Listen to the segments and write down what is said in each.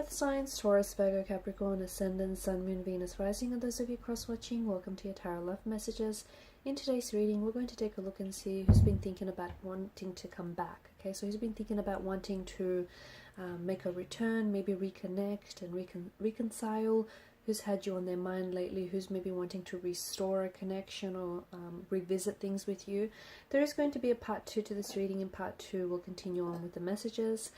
earth signs, Taurus, Virgo, Capricorn, Ascendant, Sun, Moon, Venus, Rising, and those of you cross-watching, welcome to your Tarot Love Messages. In today's reading, we're going to take a look and see who's been thinking about wanting to come back. Okay, so who's been thinking about wanting to make a return, maybe reconnect and reconcile, who's had you on their mind lately, who's maybe wanting to restore a connection or revisit things with you. There is going to be a part 2 to this reading. In part 2, we'll continue on with the messages.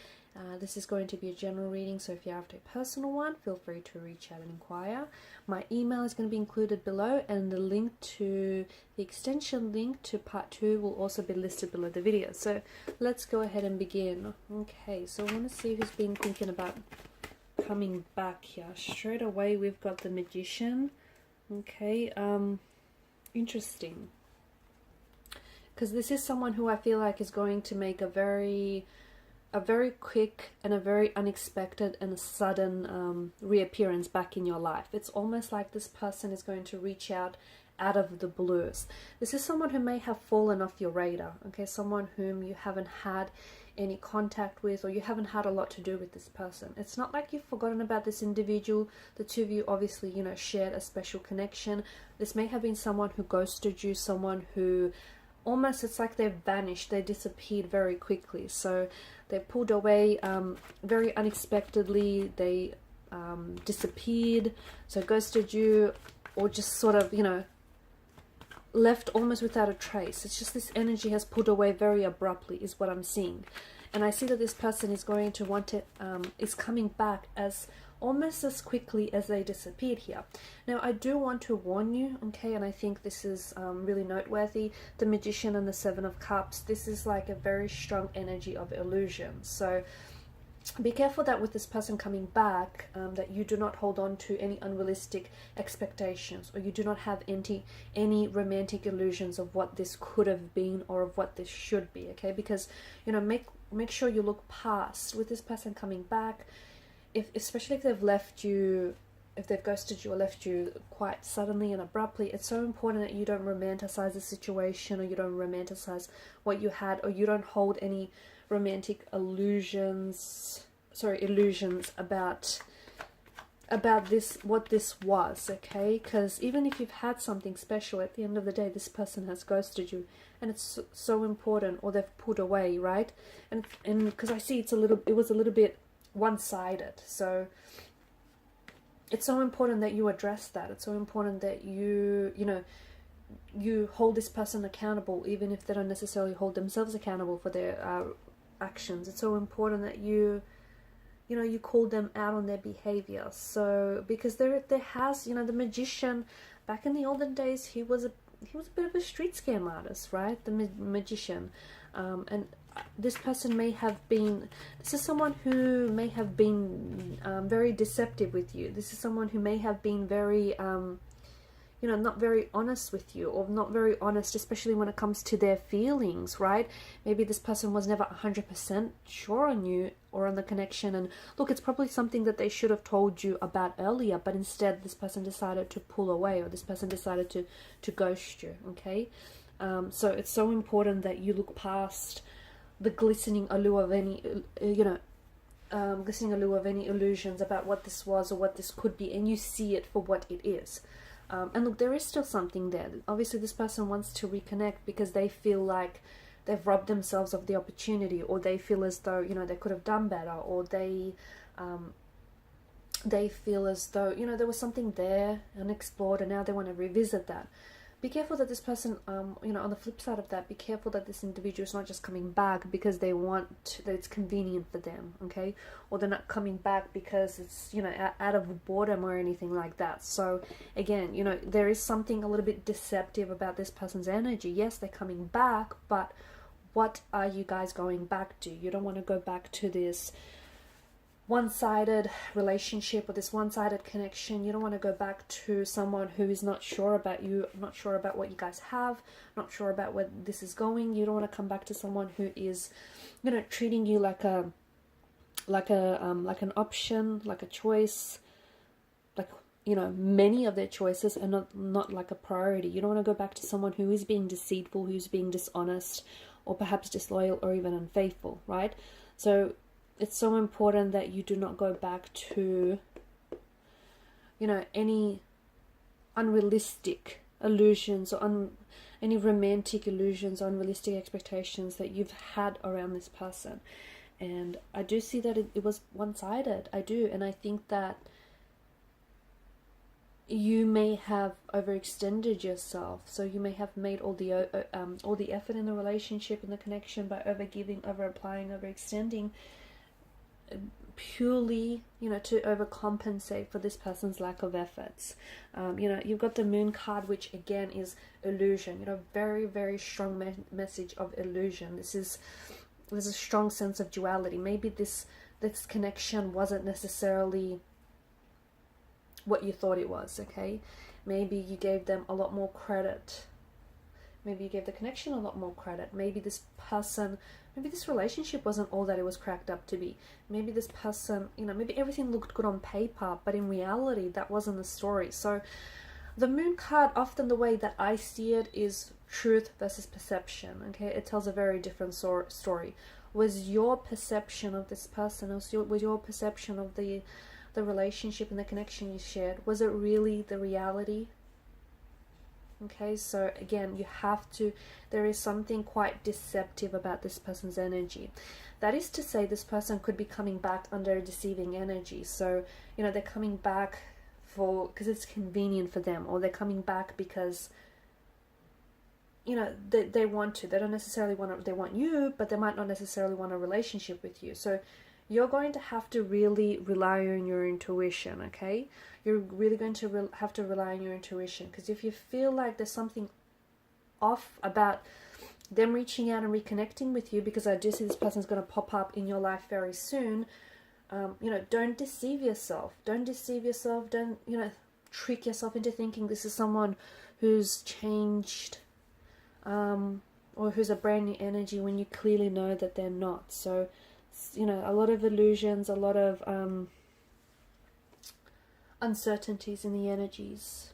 This is going to be a general reading, so if you're after a personal one, feel free to reach out and inquire. My email is going to be included below, and the link to the extension link to part 2 will also be listed below the video. So let's go ahead and begin. Okay, so I want to see who's been thinking about coming back here. Straight away we've got the Magician. Okay, interesting, because this is someone who I feel like is going to make a very quick and a very unexpected and a sudden reappearance back in your life. It's almost like this person is going to reach out of the blues. This is someone who may have fallen off your radar, okay? Someone whom you haven't had any contact with, or you haven't had a lot to do with this person. It's not like you've forgotten about this individual. The two of you obviously, you know, shared a special connection. This may have been someone who ghosted you, someone who almost, it's like they've vanished, they disappeared very quickly. So they pulled away very unexpectedly, they disappeared, so ghosted you, or just sort of, you know, left almost without a trace. It's just this energy has pulled away very abruptly is what I'm seeing. And I see that this person is going to want to, is coming back as almost as quickly as they disappeared here. Now I do want to warn you, okay, and I think this is really noteworthy, the Magician and the Seven of Cups, this is like a very strong energy of illusion. So be careful that with this person coming back, that you do not hold on to any unrealistic expectations, or you do not have any romantic illusions of what this could have been or of what this should be, okay? Because, you know, make sure you look past with this person coming back. Especially if they've left you, if they've ghosted you or left you quite suddenly and abruptly, it's so important that you don't romanticize the situation, or you don't romanticize what you had, or you don't hold any romantic illusions about this, what this was, okay? Because even if you've had something special, at the end of the day, this person has ghosted you, and it's so important, or they've pulled away, right? And because I see it was a little bit one-sided, so it's so important that you address that. It's so important that you hold this person accountable, even if they don't necessarily hold themselves accountable for their actions. It's so important that you call them out on their behavior. So because there has, you know, the Magician back in the olden days, he was a bit of a street scam artist, right? The Magician, and this person may have been, this is someone who may have been very deceptive with you. This is someone who may have been very, you know, not very honest with you, or not very honest, especially when it comes to their feelings, right? Maybe this person was never 100% sure on you or on the connection. And look, it's probably something that they should have told you about earlier, but instead this person decided to pull away, or this person decided to ghost you, okay? So it's so important that you look past the glistening allure of any, glistening allure of any illusions about what this was or what this could be, and you see it for what it is. And look, there is still something there. Obviously this person wants to reconnect because they feel like they've robbed themselves of the opportunity, or they feel as though, you know, they could have done better, or they feel as though, you know, there was something there unexplored, and now they want to revisit that. Be careful that this person, you know, on the flip side of that, be careful that this individual is not just coming back because they want, that it's convenient for them, okay? Or they're not coming back because it's, you know, out of boredom or anything like that. So again, you know, there is something a little bit deceptive about this person's energy. Yes, they're coming back, but what are you guys going back to? You don't want to go back to this one-sided relationship or this one-sided connection. You don't want to go back to someone who is not sure about you, not sure about what you guys have, not sure about where this is going. You don't want to come back to someone who is, you know, treating you like an option, like a choice, like, you know, many of their choices, and not like a priority. You don't want to go back to someone who is being deceitful, who's being dishonest, or perhaps disloyal, or even unfaithful, right? So it's so important that you do not go back to, you know, any unrealistic illusions or any romantic illusions, unrealistic expectations that you've had around this person. And I do see that it was one-sided. I do. And I think that you may have overextended yourself. So you may have made all the effort in the relationship and the connection by overgiving, over-applying, overextending, purely, you know, to overcompensate for this person's lack of efforts. You know, you've got the Moon card, which again is illusion. You know, very, very strong message of illusion. There's a strong sense of duality. Maybe this connection wasn't necessarily what you thought it was, okay? Maybe you gave them a lot more credit. Maybe you gave the connection a lot more credit. Maybe this relationship wasn't all that it was cracked up to be. Maybe this person, you know, maybe everything looked good on paper, but in reality, that wasn't the story. So the Moon card, often the way that I see it, is truth versus perception, okay? It tells a very different story. Was your perception of this person, was your perception of the relationship and the connection you shared, was it really the reality? Okay, so again, there is something quite deceptive about this person's energy. That is to say, this person could be coming back under a deceiving energy. So, you know, they're coming back because it's convenient for them, or they're coming back because, you know, they want to. They don't necessarily they want you, but they might not necessarily want a relationship with you. So you're going to have to really rely on your intuition, okay? You're really going to have to rely on your intuition, because if you feel like there's something off about them reaching out and reconnecting with you, because I do see this person's going to pop up in your life very soon, you know, don't deceive yourself. Don't, you know, trick yourself into thinking this is someone who's changed, or who's a brand new energy, when you clearly know that they're not. So, you know, a lot of illusions, a lot of uncertainties in the energies.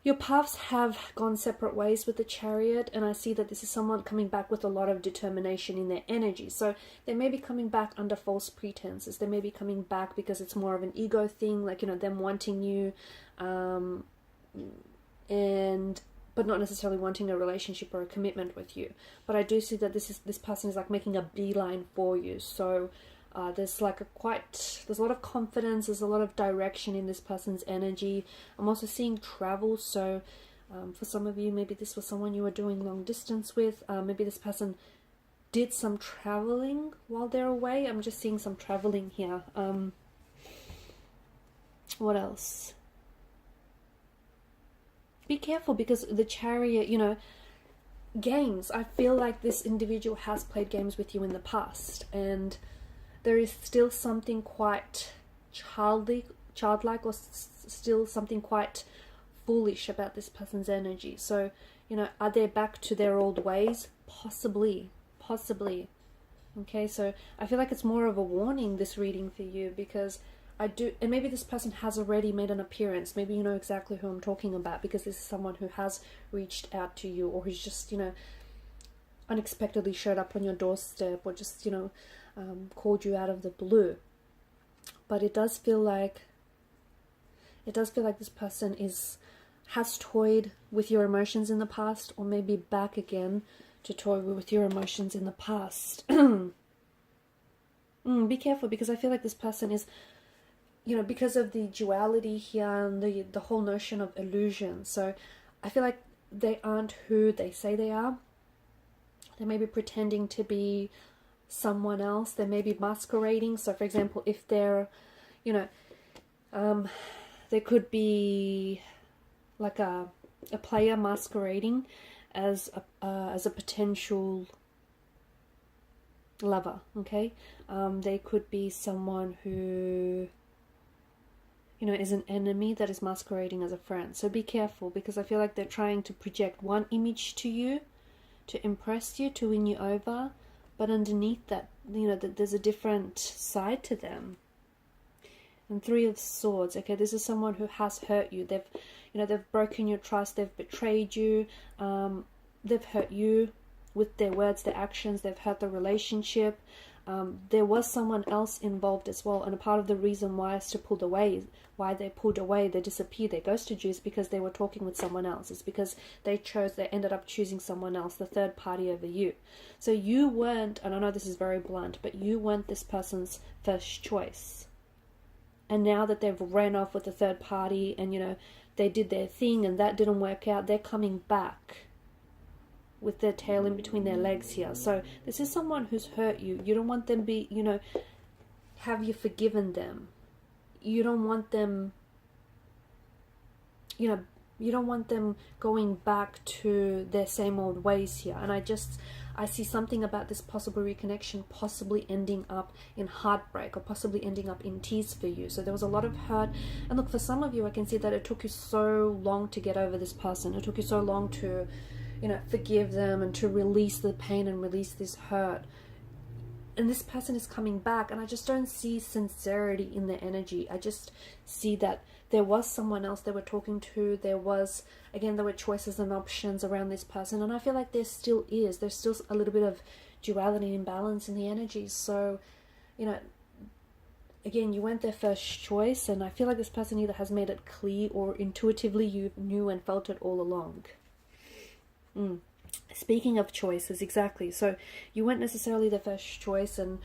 Your paths have gone separate ways with the Chariot, and I see that this is someone coming back with a lot of determination in their energy. So they may be coming back under false pretenses. They may be coming back because it's more of an ego thing, like, you know, them wanting you, but not necessarily wanting a relationship or a commitment with you. But I do see that this person is like making a beeline for you. So there's a lot of confidence, there's a lot of direction in this person's energy. I'm also seeing travel. So for some of you, maybe this was someone you were doing long distance with. Maybe this person did some traveling while they're away. I'm just seeing some traveling here. What else? Be careful, because the Chariot, you know, games. I feel like this individual has played games with you in the past, and there is still something quite childlike, or still something quite foolish about this person's energy. So, you know, are they back to their old ways? Possibly. Okay, so I feel like it's more of a warning, this reading for you, because and maybe this person has already made an appearance. Maybe you know exactly who I'm talking about, because this is someone who has reached out to you, or who's just, you know, unexpectedly showed up on your doorstep, or just, you know, called you out of the blue. But it does feel like this person has toyed with your emotions in the past, or maybe back again to toy with your emotions in the past. Be careful, because I feel like this person is, you know, because of the duality here and the whole notion of illusion. So I feel like they aren't who they say they are. They may be pretending to be someone else. They may be masquerading. So for example, if they're, you know, there could be like a player masquerading as a potential lover, okay? They could be someone who, you know, is an enemy that is masquerading as a friend. So be careful, because I feel like they're trying to project one image to you, to impress you, to win you over, but underneath that, you know, that there's a different side to them. And Three of Swords, okay, this is someone who has hurt you. They've broken your trust, they've betrayed you, they've hurt you with their words, their actions, they've hurt the relationship. there was someone else involved as well, and a part of the reason why they pulled away, they disappeared, they ghosted you, is because they were talking with someone else. It's because they ended up choosing someone else, the third party over you. So you weren't, and I know this is very blunt, but you weren't this person's first choice. And now that they've ran off with the third party and, they did their thing and that didn't work out, they're coming back with their tail in between their legs here. So this is someone who's hurt you. You don't want them have you forgiven them? You don't want them, you don't want them going back to their same old ways here. And I see something about this possible reconnection possibly ending up in heartbreak or possibly ending up in tears for you. So there was a lot of hurt. And look, for some of you, I can see that it took you so long to get over this person. It took you so long to forgive them and to release the pain and release this hurt. And this person is coming back, and I just don't see sincerity in their energy. I just see that there was someone else they were talking to. There were choices and options around this person, and I feel like there still is. There's still a little bit of duality and balance in the energies. So, again, you weren't their first choice, and I feel like this person either has made it clear or intuitively you knew and felt it all along. Speaking of choices, exactly. So you weren't necessarily the first choice, and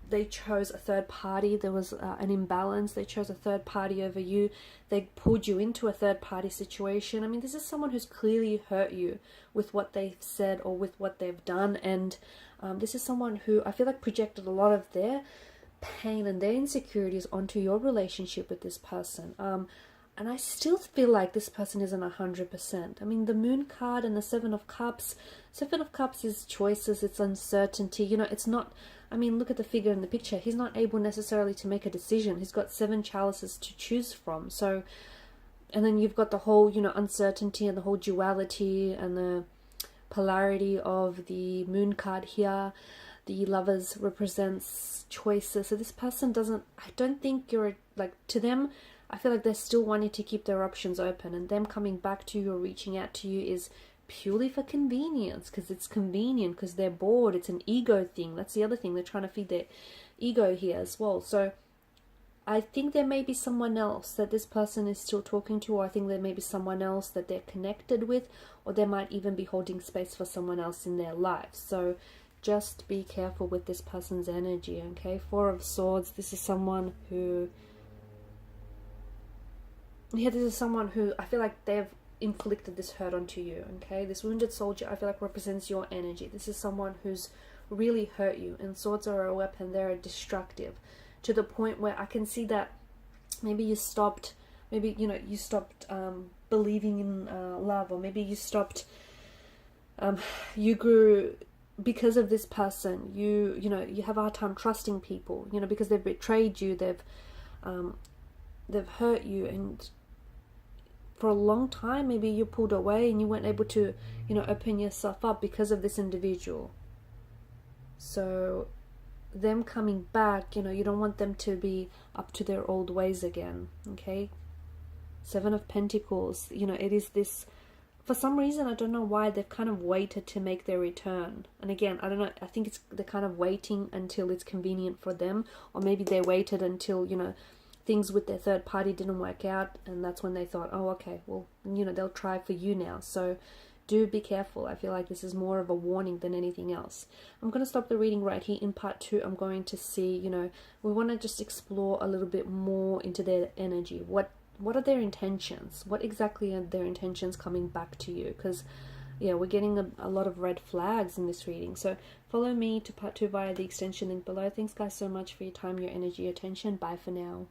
they chose a third party. There was an imbalance. They chose a third party over you. They pulled you into a third party situation. I mean, this is someone who's clearly hurt you with what they've said or with what they've done. And this is someone who I feel like projected a lot of their pain and their insecurities onto your relationship with this person. And I still feel like this person isn't 100%. I mean, the Moon card and the Seven of Cups. Seven of Cups is choices, it's uncertainty. It's not, look at the figure in the picture. He's not able necessarily to make a decision. He's got 7 chalices to choose from. So, and then you've got the whole, uncertainty and the whole duality and the polarity of the Moon card here. The Lovers represents choices. So this person I don't think you're, to them, I feel like they're still wanting to keep their options open, and them coming back to you or reaching out to you is purely for convenience, because it's convenient, because they're bored. It's an ego thing. That's the other thing. They're trying to feed their ego here as well. So I think there may be someone else that this person is still talking to, or I think there may be someone else that they're connected with, or they might even be holding space for someone else in their life. So just be careful with this person's energy, okay? 4 of Swords, this is someone who... this is someone who I feel like they've inflicted this hurt onto you, okay? This Wounded Soldier, I feel like represents your energy. This is someone who's really hurt you, and swords are a weapon. They're destructive to the point where I can see that maybe you stopped believing in love, or maybe you stopped, you grew because of this person. You have a hard time trusting people, because they've betrayed you, they've hurt you, and for a long time maybe you pulled away and you weren't able to open yourself up because of this individual. So them coming back, you don't want them to be up to their old ways again, okay? 7 of Pentacles, it is this, for some reason, I don't know why, they've kind of waited to make their return. And again, I don't know, I think they're kind of waiting until it's convenient for them, or maybe they waited until things with their third party didn't work out, and that's when they thought, oh, okay, well, they'll try for you now. So do be careful. I feel like this is more of a warning than anything else. I'm going to stop the reading right here. In part 2, I'm going to see, we want to just explore a little bit more into their energy. What are their intentions? What exactly are their intentions coming back to you? Because, yeah, we're getting a lot of red flags in this reading. So follow me to part 2 via the extension link below. Thanks, guys, so much for your time, your energy, your attention. Bye for now.